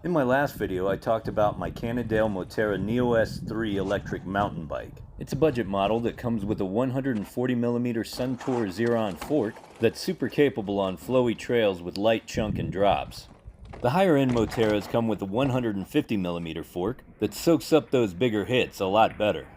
In my last video, I talked about my Cannondale Moterra Neo S3 electric mountain bike. It's a budget model that comes with a 140mm Suntour Zeron fork that's super capable on flowy trails with light chunk and drops. The higher end Moterras come with a 150mm fork that soaks up those bigger hits a lot better.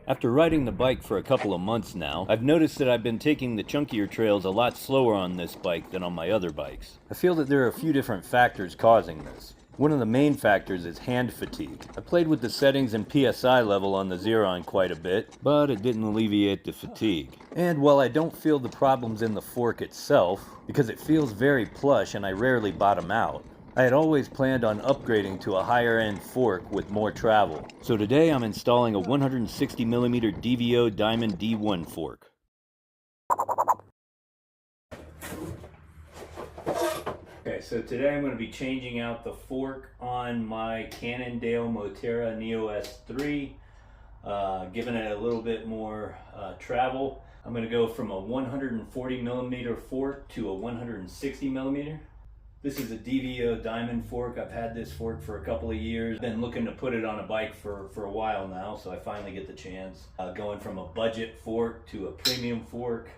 After riding the bike for a couple of months now, I've noticed that I've been taking the chunkier trails a lot slower on this bike than on my other bikes. I feel that there are a few different factors causing this. One of the main factors is hand fatigue. I played with the settings and PSI level on the Zeron quite a bit, but it didn't alleviate the fatigue. And while I don't feel the problems in the fork itself, because it feels very plush and I rarely bottom out, I had always planned on upgrading to a higher end fork with more travel. So today I'm installing a 160mm DVO Diamond D1 fork. Okay, so today I'm going to be changing out the fork on my Cannondale Moterra Neo S3, giving it a little bit more travel. I'm going to go from a 140mm fork to a 160mm. This is a DVO diamond fork. I've had this fork for a couple of years. Been looking to put it on a bike for a while now, so I finally get the chance. Going from a budget fork to a premium fork.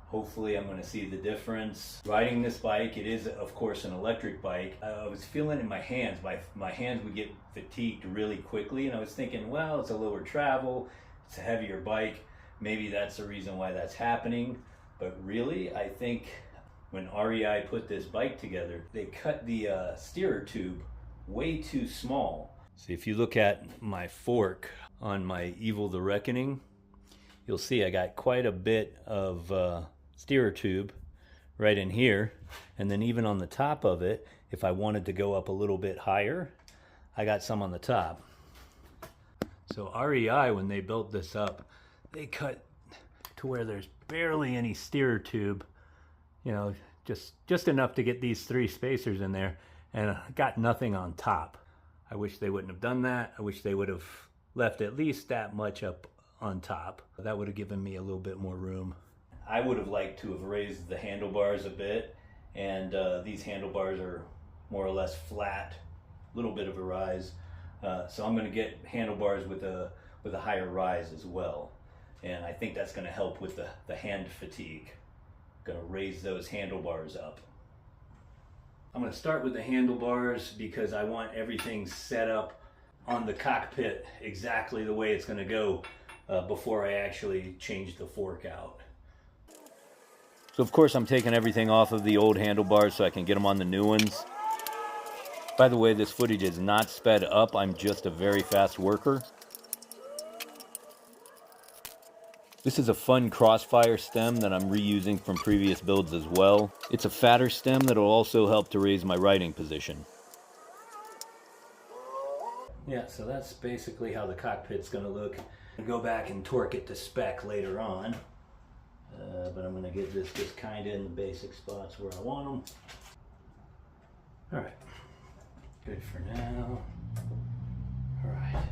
Hopefully I'm going to see the difference. Riding this bike, it is of course an electric bike. I was feeling in my hands, my hands would get fatigued really quickly, and I was thinking, well, it's a lower travel, it's a heavier bike. Maybe that's the reason why that's happening. But really, I think when REI put this bike together, they cut the steerer tube way too small. So if you look at my fork on my Evil the Reckoning, you'll see I got quite a bit of steerer tube right in here. And then even on the top of it, if I wanted to go up a little bit higher, I got some on the top. So REI, when they built this up, they cut to where there's barely any steerer tube, you know, just enough to get these three spacers in there, and got nothing on top. I wish they wouldn't have done that. I wish they would have left at least that much up on top. That would have given me a little bit more room. I would have liked to have raised the handlebars a bit, and these handlebars are more or less flat, a little bit of a rise. So I'm going to get handlebars with a higher rise as well, and I think that's going to help with the hand fatigue. Going to raise those handlebars up. I'm going to start with the handlebars because I want everything set up on the cockpit exactly the way it's going to go before I actually change the fork out. So of course I'm taking everything off of the old handlebars so I can get them on the new ones. By the way, this footage is not sped up. I'm just a very fast worker. This is a fun crossfire stem that I'm reusing from previous builds as well. It's a fatter stem that will also help to raise my riding position. Yeah, so that's basically how the cockpit's going to look. I'll go back and torque it to spec later on. But I'm going to get this just kind of in the basic spots where I want them. Alright, good for now. Alright,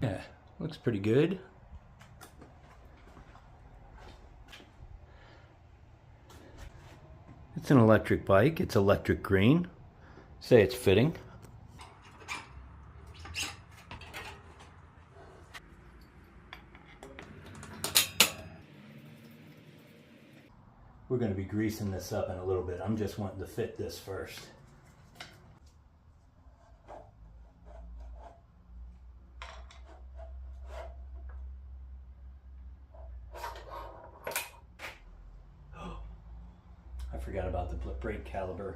yeah, looks pretty good. It's an electric bike. It's electric green. Say it's fitting. We're going to be greasing this up in a little bit. I'm just wanting to fit this first. I forgot about the brake caliper.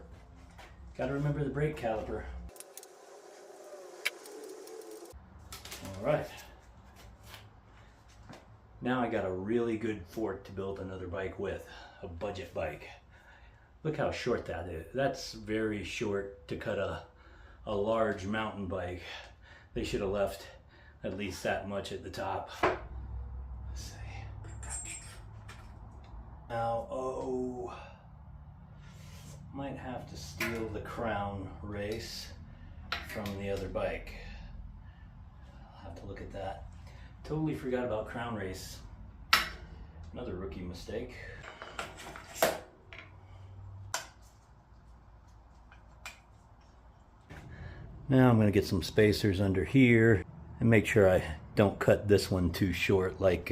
Got to remember the brake caliper. All right. Now I got a really good fork to build another bike with, a budget bike. Look how short that is. That's very short to cut a large mountain bike. They should have left at least that much at the top. Let's see. Now, oh, might have to steal the crown race from the other bike. I'll have to look at that. Totally forgot about crown race. Another rookie mistake. Now I'm going to get some spacers under here and make sure I don't cut this one too short like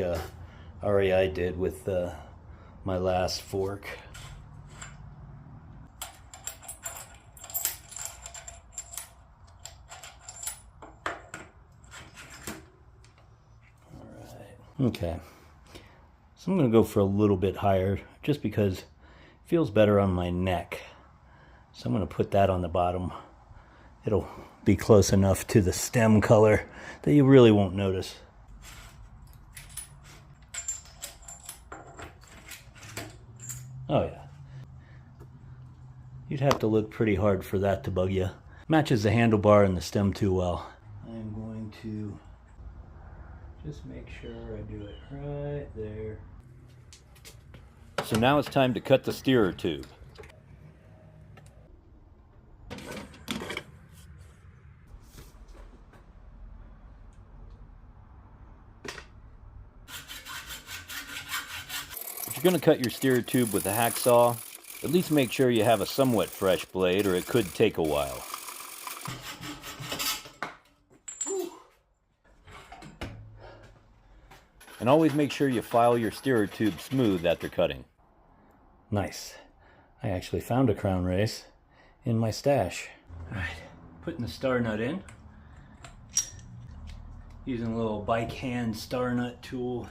REI did with my last fork. Okay, so I'm going to go for a little bit higher just because it feels better on my neck. So I'm going to put that on the bottom. It'll be close enough to the stem color that you really won't notice. Oh yeah. You'd have to look pretty hard for that to bug you. Matches the handlebar and the stem too well. I'm going to just make sure I do it right there. So now it's time to cut the steerer tube. If you're going to cut your steerer tube with a hacksaw, at least make sure you have a somewhat fresh blade or it could take a while. And always make sure you file your steerer tube smooth after cutting. Nice. I actually found a crown race in my stash. Alright, putting the star nut in. Using a little bike hand star nut tool.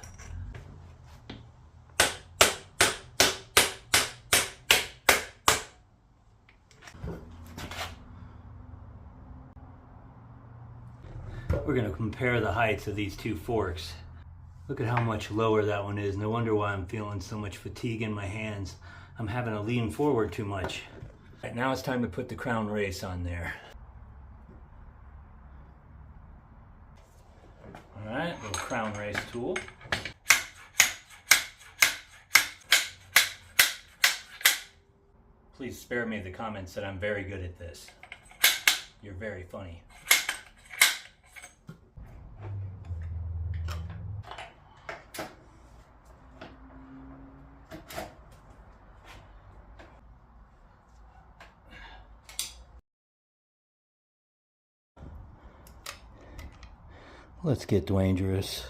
We're going to compare the heights of these two forks. Look at how much lower that one is. No wonder why I'm feeling so much fatigue in my hands. I'm having to lean forward too much. Right, now it's time to put the crown race on there. Alright, little crown race tool. Please spare me the comments that I'm very good at this. You're very funny. Let's get dangerous.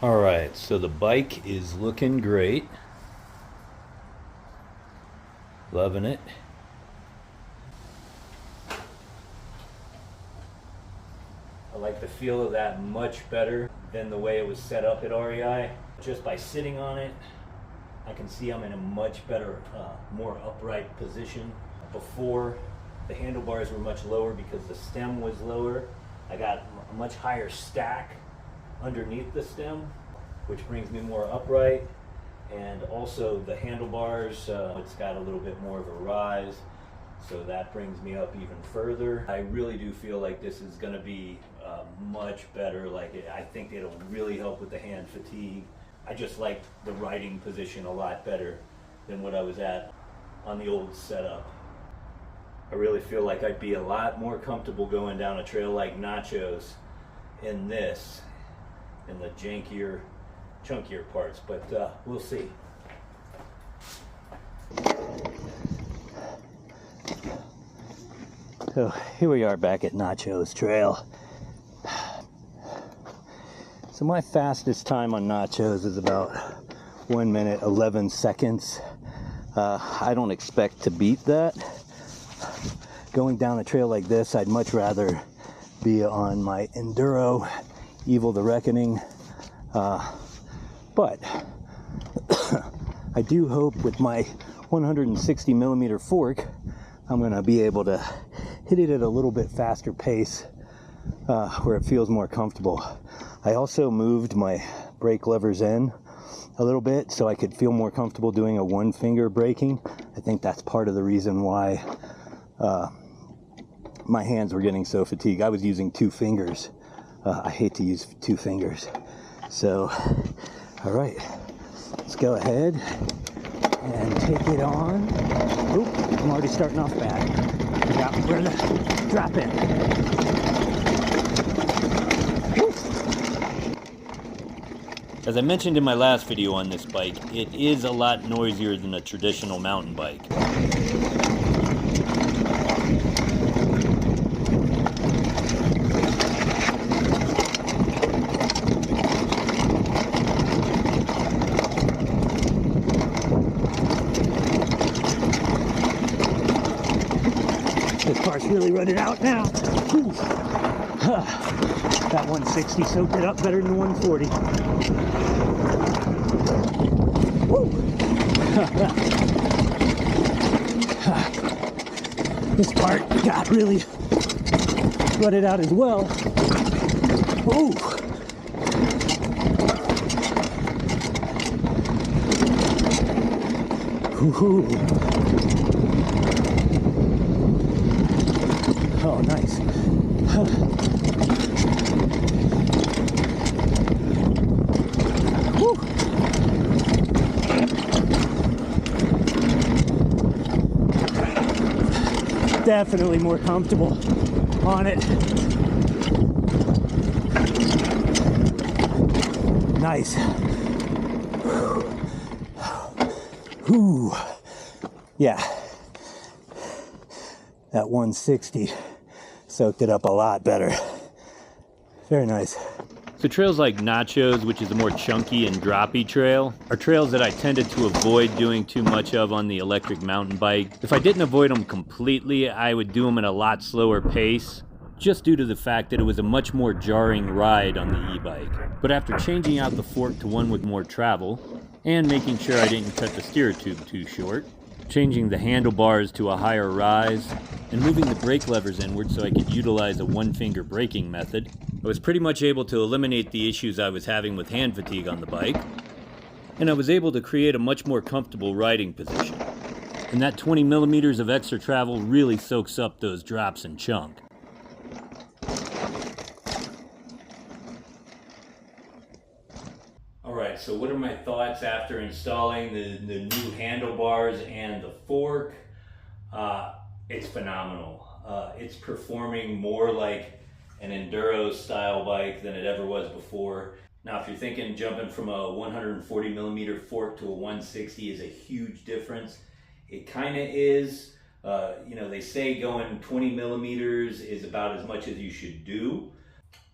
All right, so the bike is looking great. Loving it. I like the feel of that much better than the way it was set up at REI. Just by sitting on it, I can see I'm in a much better, more upright position. Before, the handlebars were much lower because the stem was lower. I got a much higher stack underneath the stem, which brings me more upright. And also the handlebars, it's got a little bit more of a rise, so that brings me up even further. I really do feel like this is going to be much better. I think it'll really help with the hand fatigue. I just like the riding position a lot better than what I was at on the old setup. I really feel like I'd be a lot more comfortable going down a trail like Nacho's in this, in the jankier, chunkier parts, but we'll see. So here we are back at Nacho's trail. So my fastest time on Nacho's is about 1 minute 11 seconds. I don't expect to beat that. Going down a trail like this, I'd much rather be on my Enduro Evil the Reckoning. But I do hope with my 160 millimeter fork, I'm going to be able to hit it at a little bit faster pace where it feels more comfortable. I also moved my brake levers in a little bit so I could feel more comfortable doing a one finger braking. I think that's part of the reason why my hands were getting so fatigued. I was using 2 fingers. I hate to use 2 fingers. So, all right, let's go ahead and take it on. Oop, I'm already starting off bad. Forgot where to drop in. As I mentioned in my last video on this bike, it is a lot noisier than a traditional mountain bike. This car's really running out now. Whew. That 160 soaked it up better than the 140. Woo. This part got really rutted out as well. Ooh. Ooh. Oh, nice. Woo. Definitely more comfortable on it. Nice. Whew. Yeah. That 160 soaked it up a lot better. Very nice. So trails like Nachos, which is a more chunky and droppy trail, are trails that I tended to avoid doing too much of on the electric mountain bike. If I didn't avoid them completely, I would do them at a lot slower pace, just due to the fact that it was a much more jarring ride on the e-bike. But after changing out the fork to one with more travel, and making sure I didn't cut the steer tube too short, changing the handlebars to a higher rise, and moving the brake levers inward so I could utilize a one-finger braking method, I was pretty much able to eliminate the issues I was having with hand fatigue on the bike, and I was able to create a much more comfortable riding position. And that 20 millimeters of extra travel really soaks up those drops and chunk. Alright, so what are my thoughts after installing the new handlebars and the fork? It's phenomenal. It's performing more like an enduro style bike than it ever was before. Now if you're thinking jumping from a 140 millimeter fork to a 160 is a huge difference, it kind of is. You know, they say going 20 millimeters is about as much as you should do.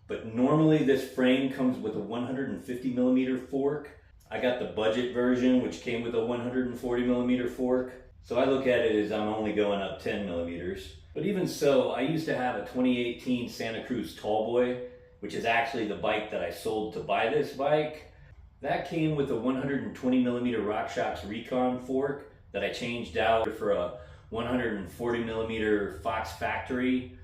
But normally this frame comes with a 150 millimeter fork. I got the budget version, which came with a 140 millimeter fork. So I look at it as I'm only going up 10 millimeters. But even so, I used to have a 2018 Santa Cruz Tallboy, which is actually the bike that I sold to buy this bike. That came with a 120 millimeter RockShox Recon fork that I changed out for a 140 millimeter Fox Factory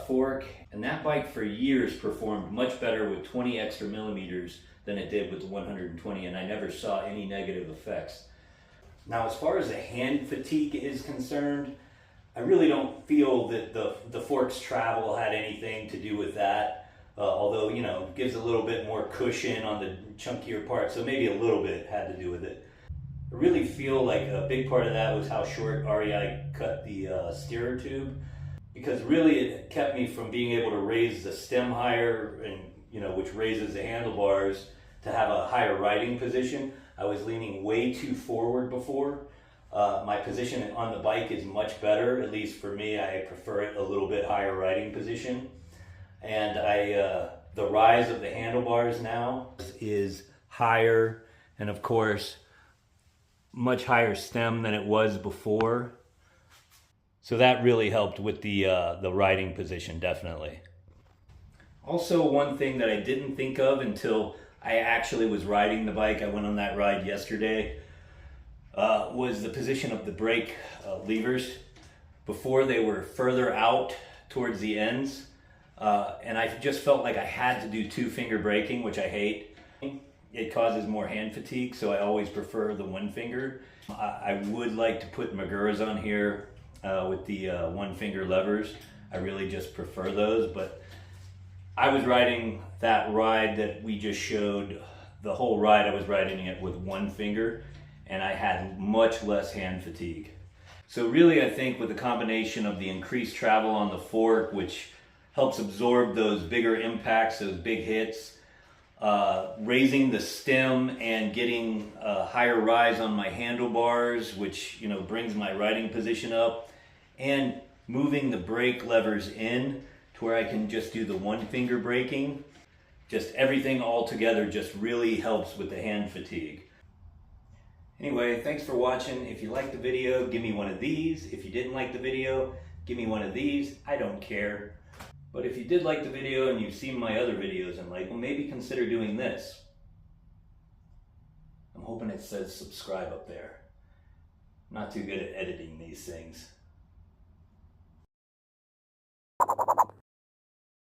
fork, and that bike for years performed much better with 20 extra millimeters than it did with the 120, and I never saw any negative effects. Now as far as the hand fatigue is concerned, I really don't feel that the fork's travel had anything to do with that, although, you know, it gives a little bit more cushion on the chunkier part, so maybe a little bit had to do with it. I really feel like a big part of that was how short REI cut the steerer tube, because really it kept me from being able to raise the stem higher, and you know, which raises the handlebars to have a higher riding position. I was leaning way too forward before. My position on the bike is much better, at least for me. I prefer it a little bit higher riding position. And the rise of the handlebars now is higher, and of course, much higher stem than it was before. So that really helped with the riding position, definitely. Also, one thing that I didn't think of until I actually was riding the bike, I went on that ride yesterday, was the position of the brake levers. Before, they were further out towards the ends, and I just felt like I had to do two-finger braking, which I hate. It causes more hand fatigue, so I always prefer the one finger. I would like to put Maguras on here with the one finger levers. I really just prefer those, but I was riding that ride that we just showed. The whole ride I was riding it with one finger, and I had much less hand fatigue. So really, I think with the combination of the increased travel on the fork, which helps absorb those bigger impacts, those big hits, raising the stem and getting a higher rise on my handlebars, which, you know, brings my riding position up, and moving the brake levers in to where I can just do the one finger braking. Just everything all together just really helps with the hand fatigue. Anyway, thanks for watching. If you liked the video, give me one of these. If you didn't like the video, give me one of these. I don't care. But if you did like the video and you've seen my other videos and like, well, maybe consider doing this. I'm hoping it says subscribe up there. I'm not too good at editing these things.